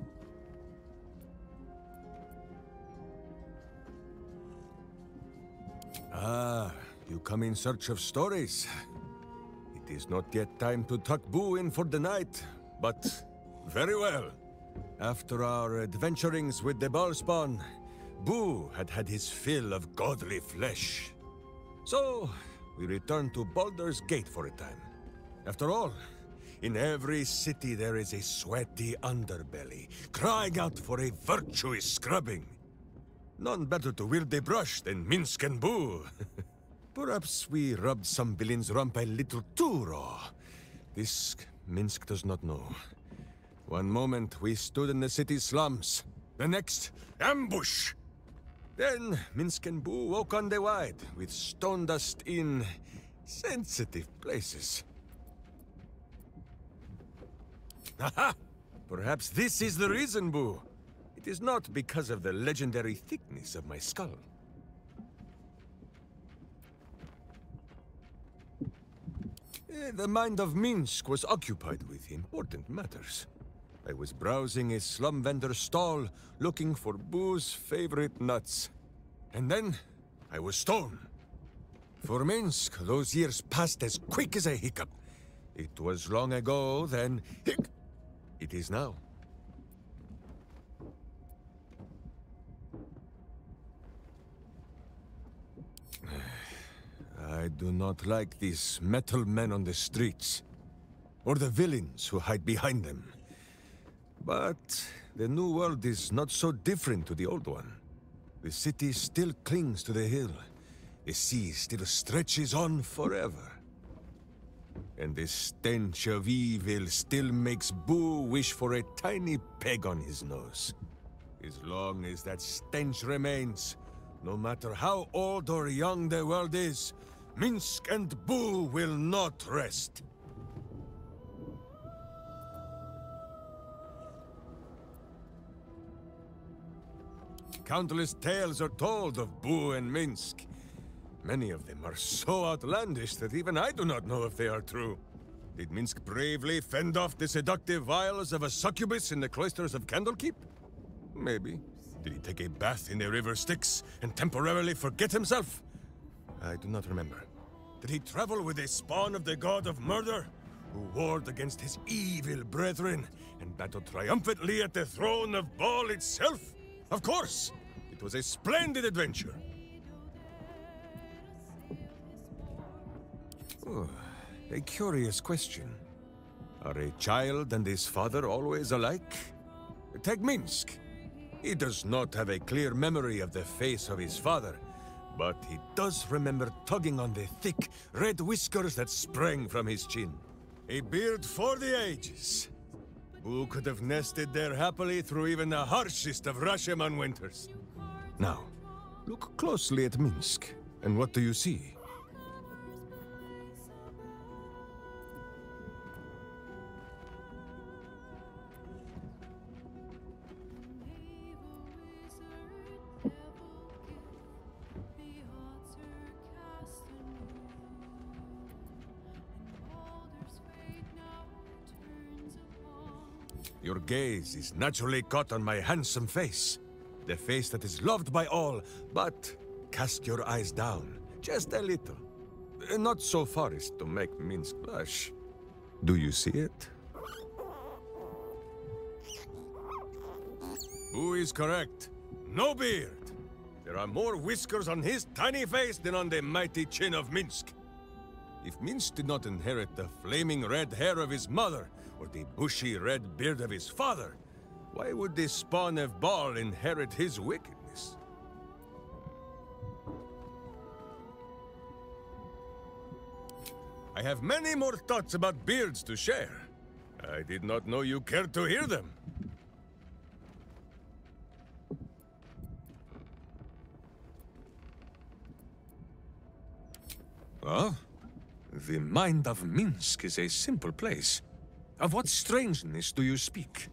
Ah, you come in search of stories. It is not yet time to tuck Boo in for the night, but very well. After our adventurings with the Ballspawn, Boo had had his fill of godly flesh. So, we returned to Baldur's Gate for a time. After all, in every city there is a sweaty underbelly, crying out for a virtuous scrubbing. None better to wield a brush than Minsc and Boo. Perhaps we rubbed some villain's rump a little too raw. This Minsc does not know. One moment we stood in the city's slums, the next, ambush! Then Minsc and Boo woke on the wide, with stone dust in sensitive places. Aha! Perhaps this is the reason, Boo. It is not because of the legendary thickness of my skull. The mind of Minsc was occupied with important matters. I was browsing a slum vendor's stall, looking for Boo's favorite nuts. And then, I was stoned. For Minsc, those years passed as quick as a hiccup. It was long ago, then it is now. I do not like these metal men on the streets, or the villains who hide behind them. But the new world is not so different to the old one. The city still clings to the hill. The sea still stretches on forever. And the stench of evil still makes Boo wish for a tiny peg on his nose. As long as that stench remains, no matter how old or young the world is, Minsc and Boo will not rest. Countless tales are told of Boo and Minsc. Many of them are so outlandish that even I do not know if they are true. Did Minsc bravely fend off the seductive vials of a succubus in the cloisters of Candlekeep? Maybe. Did he take a bath in the river Styx and temporarily forget himself? I do not remember. Did he travel with a spawn of the god of murder, who warred against his evil brethren and battled triumphantly at the throne of Baal itself? Of course! It was a splendid adventure. Oh, a curious question. Are a child and his father always alike? Take Minsc. He does not have a clear memory of the face of his father, but he does remember tugging on the thick, red whiskers that sprang from his chin. A beard for the ages. Boo could have nested there happily through even the harshest of Rashomon winters. Now, look closely at Minsc, and what do you see? Your gaze is naturally caught on my handsome face. The face that is loved by all, but cast your eyes down, just a little. Not so far as to make Minsc blush. Do you see it? Boo is correct. No beard. There are more whiskers on his tiny face than on the mighty chin of Minsc. If Minsc did not inherit the flaming red hair of his mother, or the bushy red beard of his father, why would the spawn of Baal inherit his wickedness? I have many more thoughts about beards to share. I did not know you cared to hear them. Well, the mind of Minsc is a simple place. Of what strangeness do you speak?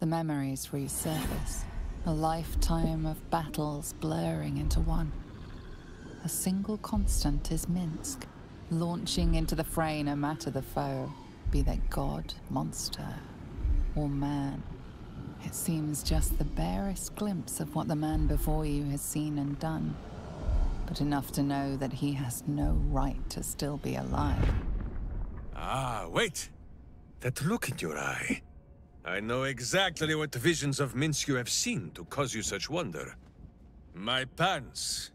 The memories resurface. A lifetime of battles blurring into one. A single constant is Minsc, launching into the fray no matter the foe, be they god, monster, or man. It seems just the barest glimpse of what the man before you has seen and done, but enough to know that he has no right to still be alive. Ah, wait! That look in your eye. I know exactly what visions of Minsc you have seen to cause you such wonder. My pants.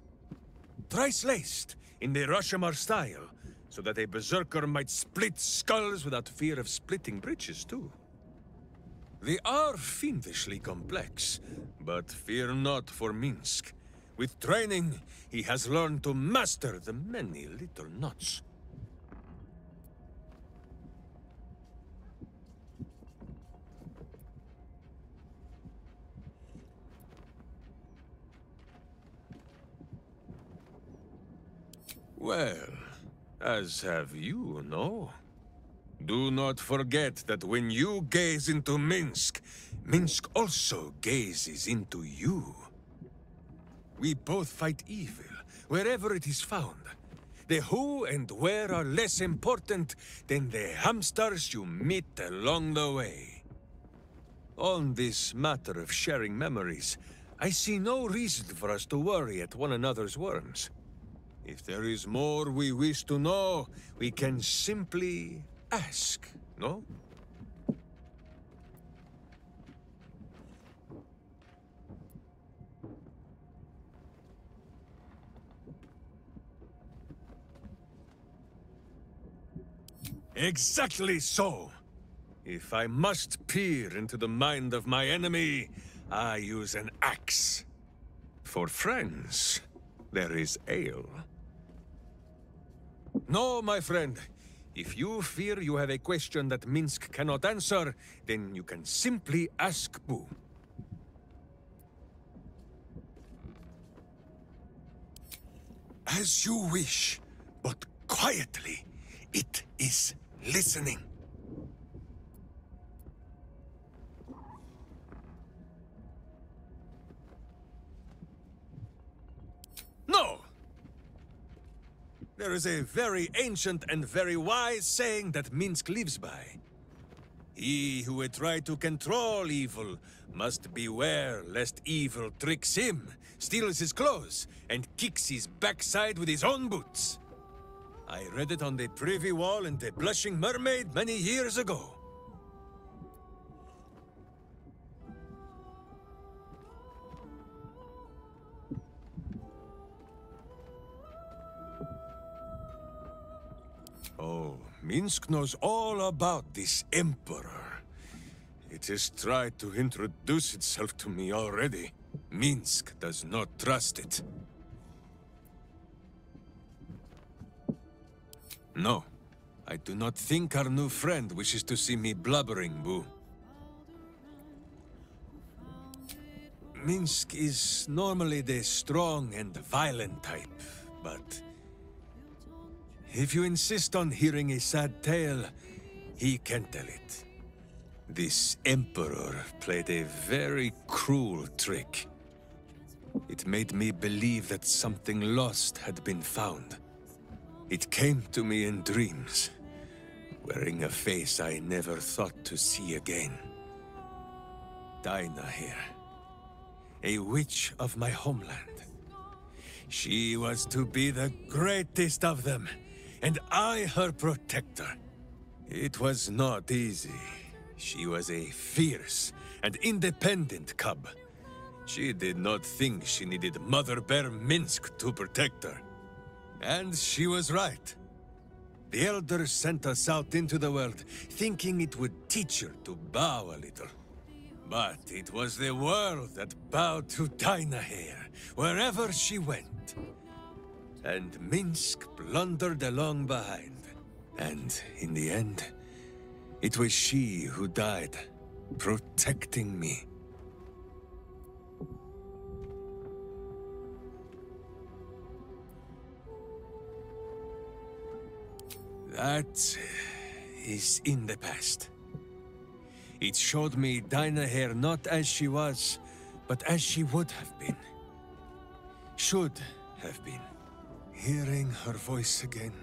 Thrice laced, in the Rashomon style, so that a berserker might split skulls without fear of splitting breeches too. They are fiendishly complex, but fear not for Minsc. With training, he has learned to master the many little knots. Well, as have you, no? Do not forget that when you gaze into Minsc, Minsc also gazes into you. We both fight evil, wherever it is found. The who and where are less important than the hamsters you meet along the way. On this matter of sharing memories, I see no reason for us to worry at one another's worms. If there is more we wish to know, we can simply ask, no? Exactly so! If I must peer into the mind of my enemy, I use an axe. For friends, there is ale. No, my friend. If you fear you have a question that Minsc cannot answer, then you can simply ask Boo. As you wish, but quietly. It is listening. No! There is a very ancient and very wise saying that Minsc lives by. He who would try to control evil must beware lest evil tricks him, steals his clothes, and kicks his backside with his own boots. I read it on the privy wall in the Blushing Mermaid many years ago. Oh, Minsc knows all about this Emperor. It has tried to introduce itself to me already. Minsc does not trust it. No, I do not think our new friend wishes to see me blubbering, Boo. Minsc is normally the strong and violent type, but if you insist on hearing a sad tale, he can tell it. This Emperor played a very cruel trick. It made me believe that something lost had been found. It came to me in dreams, wearing a face I never thought to see again. Dinah here, a witch of my homeland. She was to be the greatest of them, and I her protector. It was not easy. She was a fierce and independent cub. She did not think she needed Mother Bear Minsc to protect her. And she was right. The elders sent us out into the world, thinking it would teach her to bow a little. But it was the world that bowed to Dinah here, wherever she went. And Minsc blundered along behind. And in the end, it was she who died, protecting me. That is in the past. It showed me Dinah here not as she was, but as she would have been. Should have been. Hearing her voice again.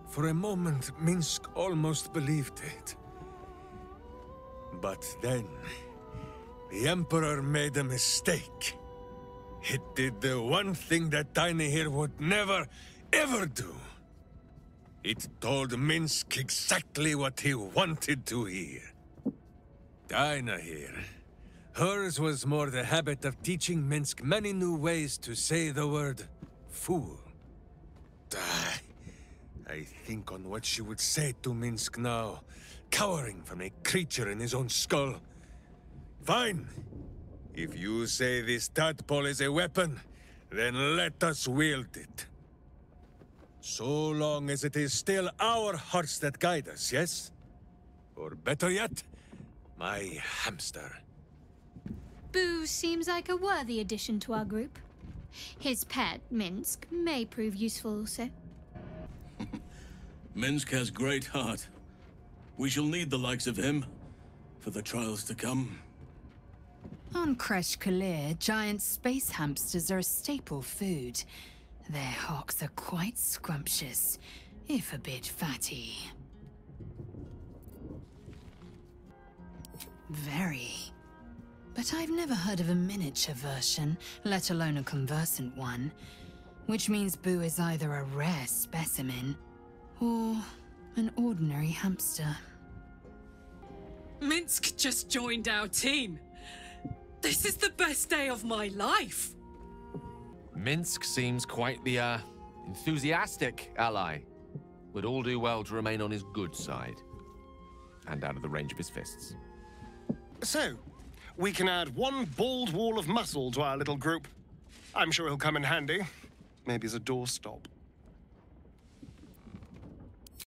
For a moment, Minsc almost believed it. But then, the Emperor made a mistake. It did the one thing that Dinah here would never, ever do. It told Minsc exactly what he wanted to hear. Dinah here. Hers was more the habit of teaching Minsc many new ways to say the word fool. I think on what she would say to Minsc now, cowering from a creature in his own skull. Fine. If you say this tadpole is a weapon, then let us wield it. So long as it is still our hearts that guide us, yes? Or better yet, my hamster. Boo seems like a worthy addition to our group. His pet, Minsc, may prove useful also. Minsc has great heart. We shall need the likes of him for the trials to come. On Kresh Kalir, giant space hamsters are a staple food. Their hocks are quite scrumptious, if a bit fatty. Very. But I've never heard of a miniature version, let alone a conversant one. Which means Boo is either a rare specimen, or an ordinary hamster. Minsc just joined our team. This is the best day of my life. Minsc seems quite the, enthusiastic ally. Would all do well to remain on his good side. And out of the range of his fists. So, we can add one bald wall of muscle to our little group. I'm sure he'll come in handy. Maybe as a doorstop.